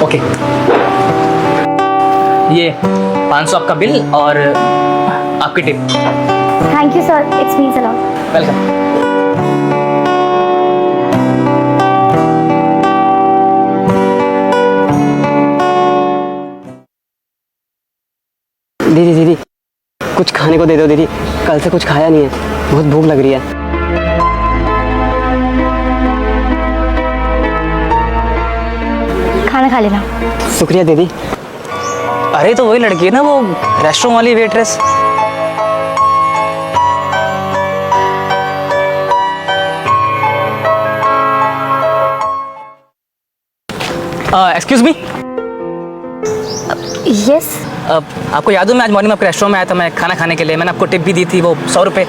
Okay, ये 500 आपका bill और आपकी tip. Thank you sir, it's means a lot. Welcome. दीदी दीदी कुछ खाने को दे दो दीदी, कल से कुछ खाया नहीं है, बहुत भूख लग रही है। खाना खा लेना। शुक्रिया दीदी। अरे तो वही लड़की है ना, वो रेस्टोरेंट वाली वेट्रेस। Excuse me, yes. आपको याद हो मैं आज मॉर्निंग में आपके रेस्टोरेंट में आया था मैं खाना खाने के लिए, मैंने आपको टिप भी दी थी वो 100 रुपये।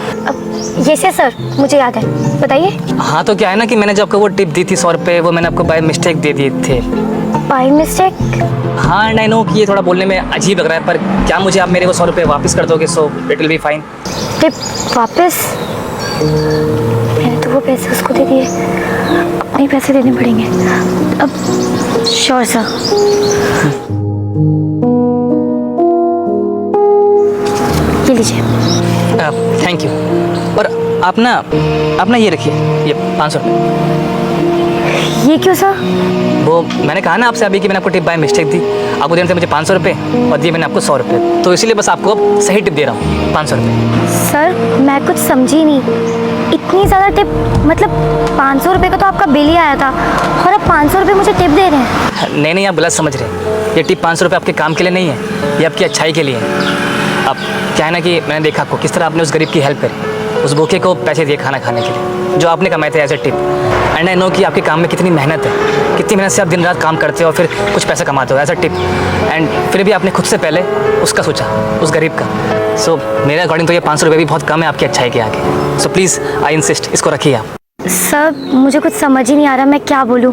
यस यस सर, मुझे याद है, बताइए। हाँ तो क्या है ना कि मैंने जो आपको वो टिप दी थी 100 रुपये, वो मैंने आपको बाय मिस्टेक दे दिए थे। By mistake? हाँ एंड आई नो कि ये थोड़ा बोलने में अजीब लग रहा है, पर क्या मुझे आप मेरे वो 100 रुपये वापस कर दोगे? So it will be fine. Tip वापस? मैंने तो वो पैसे उसको दे दिए, अपने ही पैसे देने पड़ेंगे अब। Sure sir. ये लीजिए। Thank you. और आप ना ये रखिए, ये 500 रुपये। ये क्यों सर? वो मैंने कहा ना आपसे अभी कि मैंने आपको टिप बाय मिस्टेक दी, आपको देने थे मुझे 500 रुपये और दिए मैंने आपको 100 रुपये, तो इसीलिए बस आपको अब सही टिप दे रहा हूँ 500 रुपये। सर मैं कुछ समझी नहीं, इतनी ज़्यादा टिप? मतलब 500 रुपये का तो आपका बिल ही आया था और अब 500 रुपये मुझे टिप दे रहे हैं? नहीं आप गलत समझ रहे हैं, ये टिप 500 रुपये आपके काम के लिए नहीं है, ये आपकी अच्छाई के लिए है। अब क्या है ना कि मैंने देखा आपको किस तरह आपने उस गरीब की हेल्प करी, उस भूखे को पैसे दिए खाना खाने के लिए जो आपने कमाए थे as a tip. And I know कि आपके काम में कितनी मेहनत है, कितनी मेहनत से आप दिन रात काम करते हो और फिर कुछ पैसा कमाते हो एज अ टिप, एंड फिर भी आपने खुद से पहले उसका सोचा, उस गरीब का। सो मेरे अकॉर्डिंग तो ये 500 रुपये भी बहुत कम है आपकी अच्छाई के आगे। सो प्लीज़ आई इंसिस्ट, इसको रखिए आप। सर मुझे कुछ समझ ही नहीं आ रहा मैं क्या बोलूं,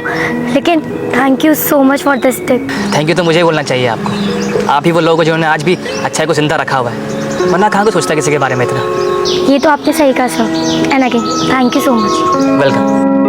लेकिन thank you so much for this tip. Thank you तो मुझे ही बोलना चाहिए आपको, आप ही वो लोग जिन्होंने आज भी अच्छाई को जिंदा रखा हुआ है, वरना कहाँ को सोचता है किसी के बारे में इतना। ये तो आपने सही कहा sir, and again thank you so much. Welcome.